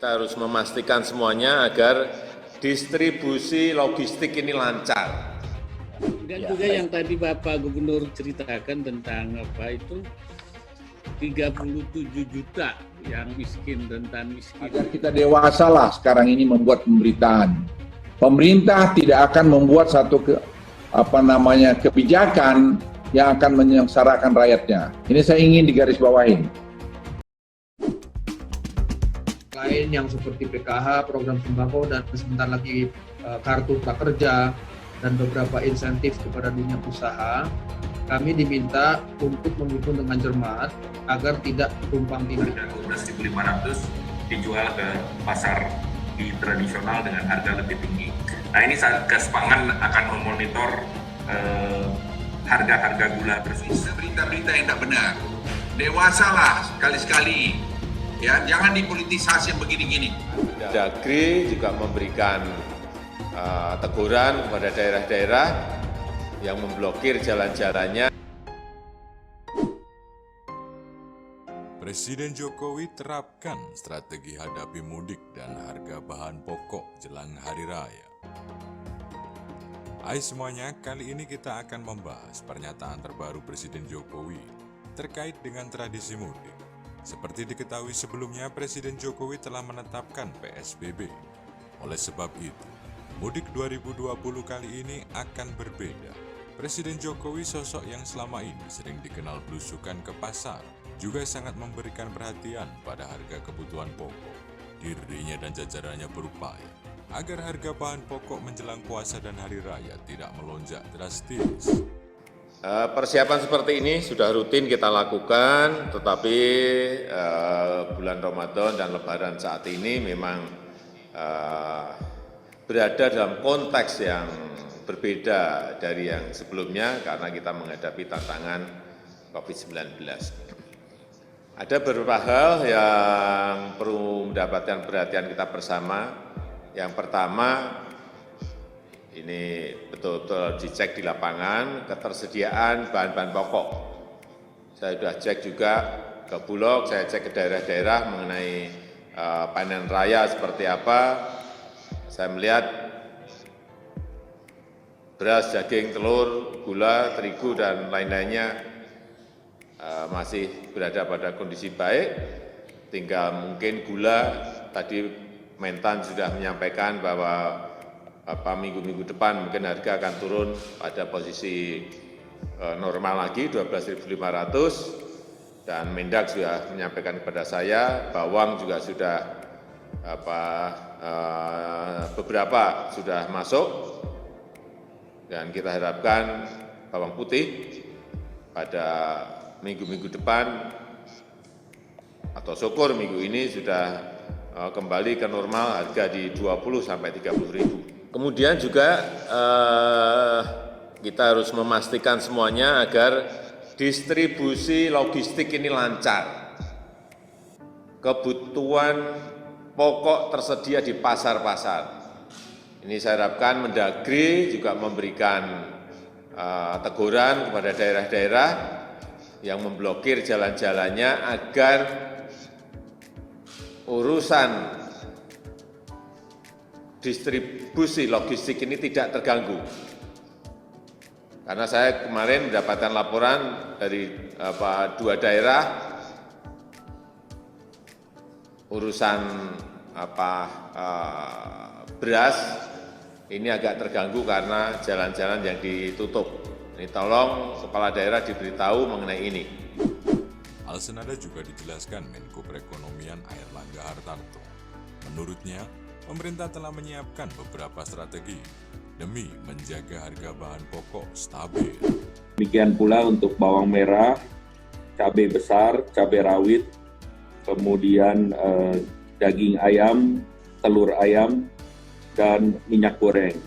Kita harus memastikan semuanya agar distribusi logistik ini lancar. Dan juga yang tadi Bapak Gubernur ceritakan tentang 37 juta yang miskin, rentan miskin. Agar kita dewasa lah sekarang ini membuat pemberitaan. Pemerintah tidak akan membuat satu kebijakan yang akan menyengsarakan rakyatnya. Ini saya ingin digarisbawahi. Lain yang seperti PKH, program sembako, dan sebentar lagi kartu prakerja dan beberapa insentif kepada dunia usaha, kami diminta untuk menghitung dengan cermat agar tidak tumpang tindih. 12.500 dijual ke pasar di tradisional dengan harga lebih tinggi. Nah, ini Satgas Pangan akan memonitor harga-harga gula bersih. Berita-berita yang tidak benar. Dewasalah sekali-sekali. Ya, jangan dipolitisasi yang begini-gini. Dagri juga memberikan teguran kepada daerah-daerah yang memblokir jalan-jalannya. Presiden Jokowi terapkan strategi hadapi mudik dan harga bahan pokok jelang Hari Raya. Hai semuanya, kali ini kita akan membahas pernyataan terbaru Presiden Jokowi terkait dengan tradisi mudik. Seperti diketahui sebelumnya, Presiden Jokowi telah menetapkan PSBB. Oleh sebab itu, mudik 2020 kali ini akan berbeda. Presiden Jokowi, sosok yang selama ini sering dikenal belusukan ke pasar, juga sangat memberikan perhatian pada harga kebutuhan pokok. Dirinya dan jajarannya berupaya agar harga bahan pokok menjelang puasa dan hari raya tidak melonjak drastis. Persiapan seperti ini sudah rutin kita lakukan, tetapi bulan Ramadan dan Lebaran saat ini memang berada dalam konteks yang berbeda dari yang sebelumnya karena kita menghadapi tantangan COVID-19. Ada beberapa hal yang perlu mendapatkan perhatian kita bersama. Yang pertama, ini betul-betul dicek di lapangan ketersediaan bahan-bahan pokok. Saya sudah cek juga ke Bulog, saya cek ke daerah-daerah mengenai panen raya seperti apa. Saya melihat beras, daging, telur, gula, terigu, dan lain-lainnya masih berada pada kondisi baik. Tinggal mungkin gula, tadi Mentan sudah menyampaikan bahwa minggu-minggu depan mungkin harga akan turun pada posisi normal lagi 12.500, dan Mendak sudah menyampaikan kepada saya bawang juga sudah beberapa sudah masuk, dan kita harapkan bawang putih pada minggu-minggu depan atau syukur minggu ini sudah kembali ke normal, harga di 20 sampai 30 ribu. Kemudian juga kita harus memastikan semuanya agar distribusi logistik ini lancar. Kebutuhan pokok tersedia di pasar-pasar. Ini saya harapkan Mendagri juga memberikan teguran kepada daerah-daerah yang memblokir jalan-jalannya agar urusan distribusi logistik ini tidak terganggu. Karena saya kemarin mendapatkan laporan dari dua daerah, urusan beras ini agak terganggu karena jalan-jalan yang ditutup. Ini tolong kepala daerah diberitahu mengenai ini. Hal senada juga dijelaskan Menko Perekonomian Airlangga Hartarto. Menurutnya, pemerintah telah menyiapkan beberapa strategi demi menjaga harga bahan pokok stabil. Demikian pula untuk bawang merah, cabai besar, cabai rawit, kemudian daging ayam, telur ayam, dan minyak goreng.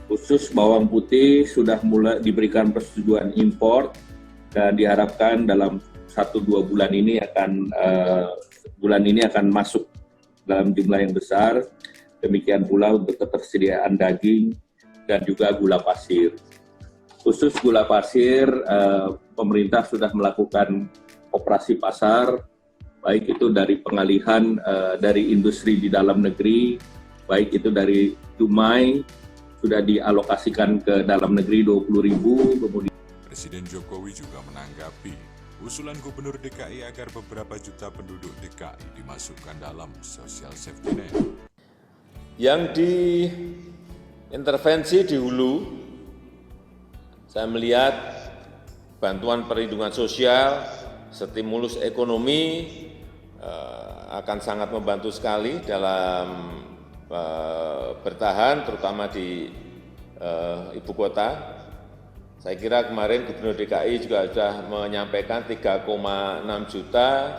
Khusus bawang putih sudah mulai diberikan persetujuan impor dan diharapkan dalam 1-2 bulan ini akan masuk dalam jumlah yang besar. Demikian pula untuk ketersediaan daging dan juga gula pasir. Khusus gula pasir, pemerintah sudah melakukan operasi pasar baik itu dari pengalihan dari industri di dalam negeri, baik itu dari Dumai, sudah dialokasikan ke dalam negeri 20.000, kemudian Presiden Jokowi juga menanggapi usulan Gubernur DKI agar beberapa juta penduduk DKI dimasukkan dalam Social Safety Net. Yang diintervensi di hulu, saya melihat bantuan perlindungan sosial, stimulus ekonomi akan sangat membantu sekali dalam bertahan, terutama di ibu kota. Saya kira kemarin Gubernur DKI juga sudah menyampaikan 3,6 juta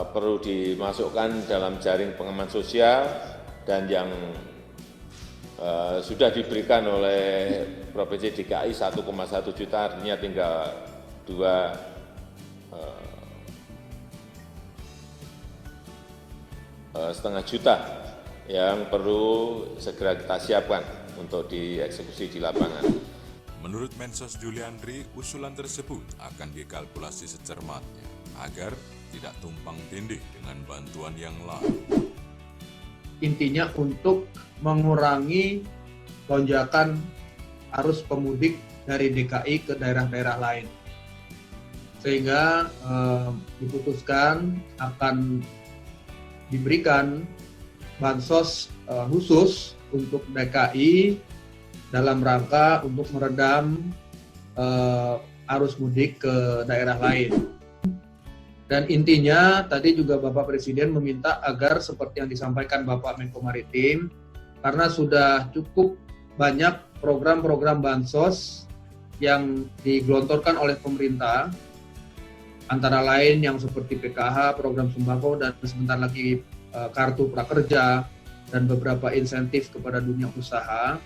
perlu dimasukkan dalam jaring pengaman sosial, dan yang sudah diberikan oleh Provinsi DKI 1,1 juta, artinya tinggal 2,5 juta yang perlu segera kita siapkan untuk dieksekusi di lapangan. Menurut Mensos Juliandri, usulan tersebut akan dikalkulasi secermatnya agar tidak tumpang tindih dengan bantuan yang lain. Intinya untuk mengurangi lonjakan arus pemudik dari DKI ke daerah-daerah lain. Sehingga diputuskan akan diberikan bansos khusus untuk DKI dalam rangka untuk meredam arus mudik ke daerah lain. Dan intinya tadi juga Bapak Presiden meminta agar seperti yang disampaikan Bapak Menko Maritim, karena sudah cukup banyak program-program bansos yang digelontorkan oleh pemerintah, antara lain yang seperti PKH, program sembako, dan sebentar lagi kartu prakerja, dan beberapa insentif kepada dunia usaha.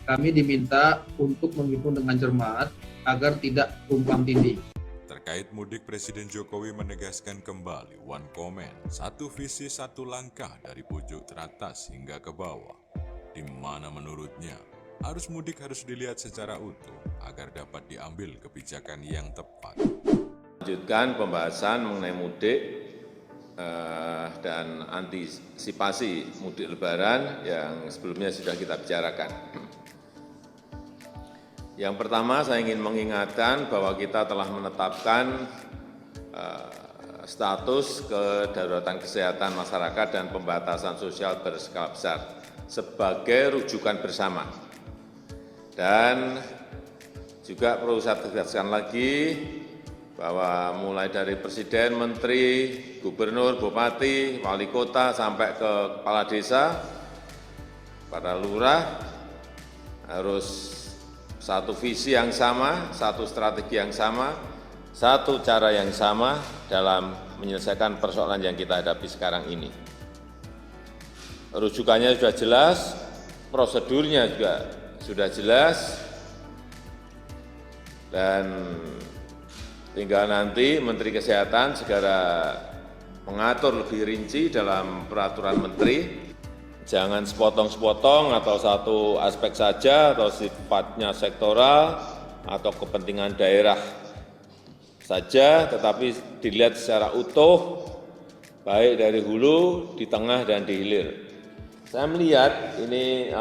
Kami diminta untuk menghitung dengan cermat agar tidak tumpang tindih. Terkait mudik, Presiden Jokowi menegaskan kembali one comment, satu visi satu langkah dari pojok teratas hingga ke bawah, di mana menurutnya arus mudik harus dilihat secara utuh agar dapat diambil kebijakan yang tepat. Lanjutkan pembahasan mengenai mudik dan antisipasi mudik lebaran yang sebelumnya sudah kita bicarakan. Yang pertama, saya ingin mengingatkan bahwa kita telah menetapkan status kedaruratan kesehatan masyarakat dan pembatasan sosial berskala besar sebagai rujukan bersama. Dan juga perlu saya tegaskan lagi bahwa mulai dari Presiden, Menteri, Gubernur, Bupati, Wali Kota, sampai ke Kepala Desa, para lurah harus satu visi yang sama, satu strategi yang sama, satu cara yang sama dalam menyelesaikan persoalan yang kita hadapi sekarang ini. Rujukannya sudah jelas, prosedurnya juga sudah jelas, dan tinggal nanti Menteri Kesehatan segera mengatur lebih rinci dalam peraturan Menteri. Jangan sepotong-sepotong atau satu aspek saja atau sifatnya sektoral atau kepentingan daerah saja, tetapi dilihat secara utuh, baik dari hulu, di tengah, dan di hilir. Saya melihat ini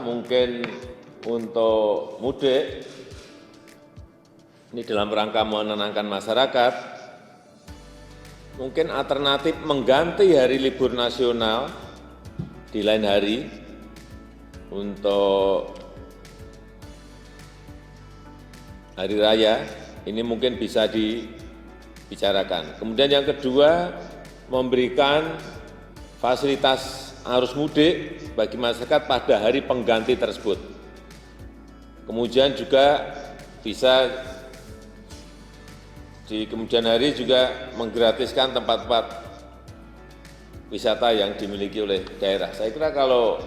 mungkin untuk mudik, ini dalam rangka menenangkan masyarakat, mungkin alternatif mengganti hari libur nasional di lain hari untuk hari raya, ini mungkin bisa dibicarakan. Kemudian yang kedua, memberikan fasilitas arus mudik bagi masyarakat pada hari pengganti tersebut. Kemudian juga bisa di kemudian hari juga menggratiskan tempat-tempat wisata yang dimiliki oleh daerah. Saya kira kalau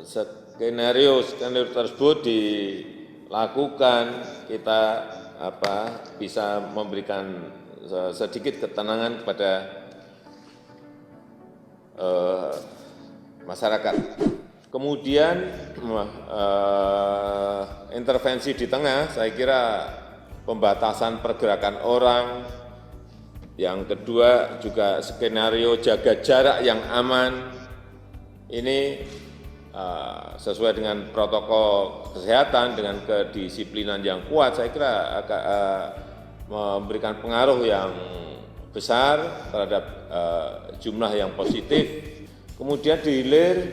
skenario tersebut dilakukan, kita bisa memberikan sedikit ketenangan kepada masyarakat. Kemudian intervensi di tengah, saya kira pembatasan pergerakan orang. Yang kedua juga skenario jaga jarak yang aman. Ini sesuai dengan protokol kesehatan, dengan kedisiplinan yang kuat, saya kira akan memberikan pengaruh yang besar terhadap jumlah yang positif. Kemudian dihilir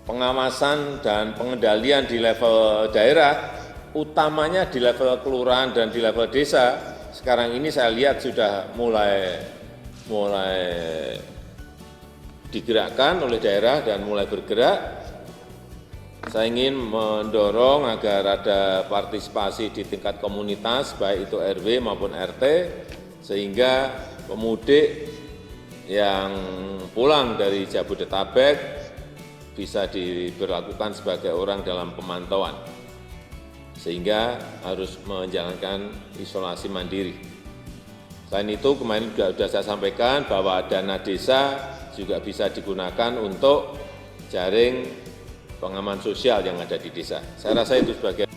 pengawasan dan pengendalian di level daerah, utamanya di level kelurahan dan di level desa. Sekarang ini saya lihat sudah mulai digerakkan oleh daerah dan mulai bergerak. Saya ingin mendorong agar ada partisipasi di tingkat komunitas, baik itu RW maupun RT, sehingga pemudik yang pulang dari Jabodetabek bisa diberlakukan sebagai orang dalam pemantauan, sehingga harus menjalankan isolasi mandiri. Selain itu, kemarin sudah saya sampaikan bahwa dana desa juga bisa digunakan untuk jaring pengaman sosial yang ada di desa. Saya rasa itu sebagai.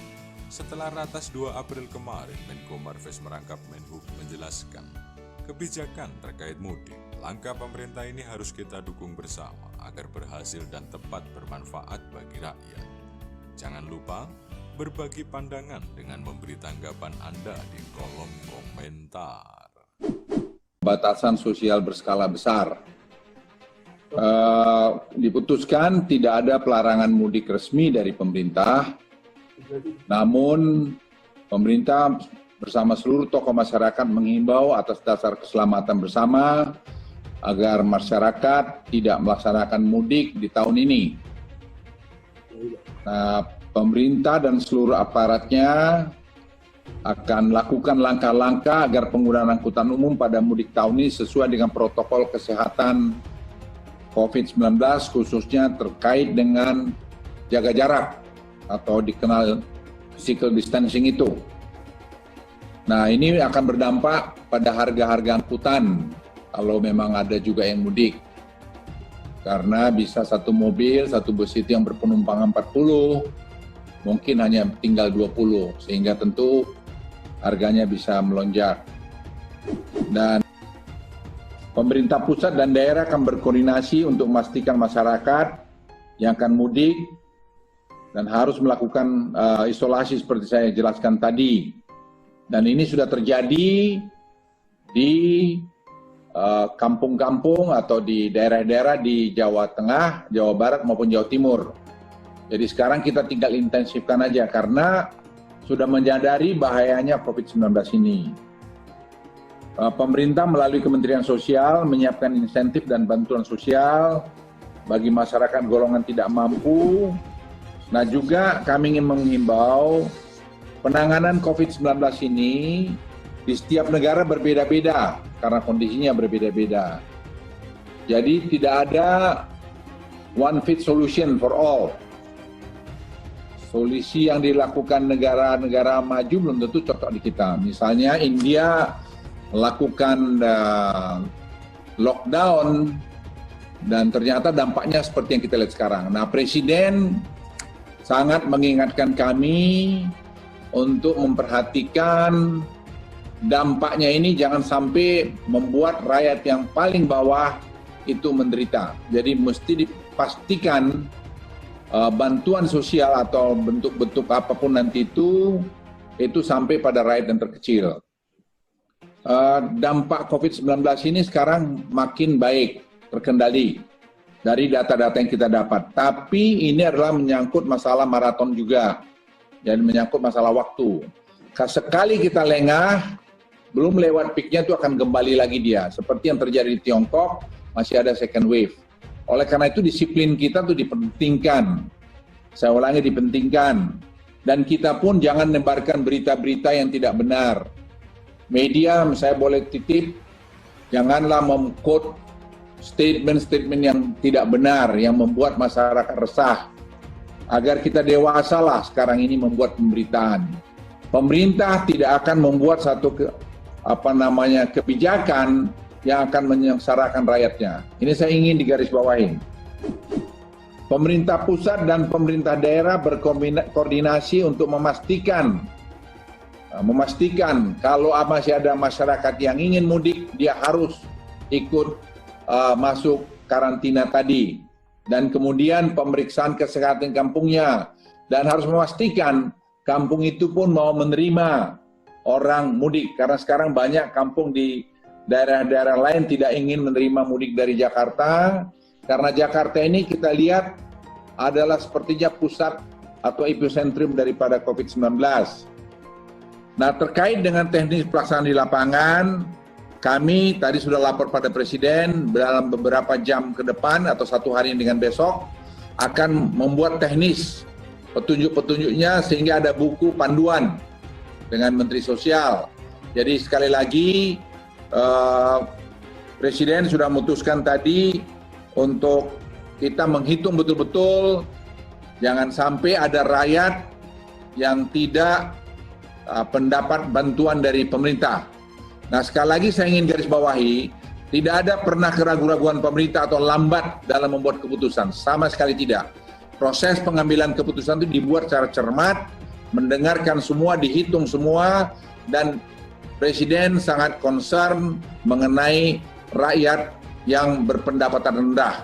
Setelah ratas 2 April kemarin, Menko Marves merangkap Menhub menjelaskan kebijakan terkait mudik. Langkah pemerintah ini harus kita dukung bersama agar berhasil dan tepat bermanfaat bagi rakyat. Jangan lupa berbagi pandangan dengan memberi tanggapan Anda di kolom komentar. Batasan sosial berskala besar. Diputuskan tidak ada pelarangan mudik resmi dari pemerintah, namun pemerintah bersama seluruh tokoh masyarakat menghimbau atas dasar keselamatan bersama agar masyarakat tidak melaksanakan mudik di tahun ini. Nah, pemerintah dan seluruh aparatnya akan lakukan langkah-langkah agar penggunaan angkutan umum pada mudik tahun ini sesuai dengan protokol kesehatan COVID-19, khususnya terkait dengan jaga jarak atau dikenal physical distancing itu. Nah, ini akan berdampak pada harga-harga angkutan kalau memang ada juga yang mudik. Karena bisa satu mobil, satu bus itu yang berpenumpang 40, mungkin hanya tinggal 20, sehingga tentu harganya bisa melonjak. Dan pemerintah pusat dan daerah akan berkoordinasi untuk memastikan masyarakat yang akan mudik dan harus melakukan isolasi seperti saya jelaskan tadi. Dan ini sudah terjadi di kampung-kampung atau di daerah-daerah di Jawa Tengah, Jawa Barat maupun Jawa Timur. Jadi sekarang kita tinggal intensifkan aja karena sudah menyadari bahayanya COVID-19 ini. Pemerintah melalui Kementerian Sosial menyiapkan insentif dan bantuan sosial bagi masyarakat golongan tidak mampu. Nah, juga kami ingin menghimbau penanganan COVID-19 ini di setiap negara berbeda-beda karena kondisinya berbeda-beda. Jadi tidak ada one fit solution for all. Solusi yang dilakukan negara-negara maju belum tentu cocok di kita. Misalnya India melakukan lockdown dan ternyata dampaknya seperti yang kita lihat sekarang. Nah, Presiden sangat mengingatkan kami untuk memperhatikan dampaknya ini jangan sampai membuat rakyat yang paling bawah itu menderita. Jadi mesti dipastikan bantuan sosial atau bentuk-bentuk apapun nanti itu sampai pada rakyat yang terkecil. Dampak COVID-19 ini sekarang makin baik, terkendali dari data-data yang kita dapat. Tapi ini adalah menyangkut masalah maraton juga, dan menyangkut masalah waktu. Sekali kita lengah, belum lewat peaknya itu akan kembali lagi dia. Seperti yang terjadi di Tiongkok, masih ada second wave. Oleh karena itu disiplin kita tuh dipentingkan. Saya ulangi, dipentingkan. Dan kita pun jangan menebarkan berita-berita yang tidak benar. Media, saya boleh titip, janganlah mem-quote statement-statement yang tidak benar, yang membuat masyarakat resah. Agar kita dewasalah sekarang ini membuat pemberitaan. Pemerintah tidak akan membuat satu kebijakan yang akan menyengsarakan rakyatnya. Ini saya ingin digarisbawahi. Pemerintah pusat dan pemerintah daerah berkoordinasi untuk memastikan memastikan kalau masih ada masyarakat yang ingin mudik, dia harus ikut masuk karantina tadi. Dan kemudian pemeriksaan kesehatan kampungnya. Dan harus memastikan kampung itu pun mau menerima orang mudik. Karena sekarang banyak kampung di daerah-daerah lain tidak ingin menerima mudik dari Jakarta. Karena Jakarta ini kita lihat adalah sepertinya pusat atau epicentrum daripada COVID-19. Nah, terkait dengan teknis pelaksanaan di lapangan, kami tadi sudah lapor pada Presiden dalam beberapa jam ke depan atau 1 hari dengan besok akan membuat teknis petunjuk-petunjuknya sehingga ada buku panduan dengan Menteri Sosial. Jadi sekali lagi Presiden sudah memutuskan tadi untuk kita menghitung betul-betul jangan sampai ada rakyat yang tidak pendapat bantuan dari pemerintah. Nah, sekali lagi saya ingin garis bawahi, tidak ada pernah keraguan-raguan pemerintah atau lambat dalam membuat keputusan, sama sekali tidak. Proses pengambilan keputusan itu dibuat secara cermat, mendengarkan semua, dihitung semua, dan Presiden sangat concern mengenai rakyat yang berpendapatan rendah.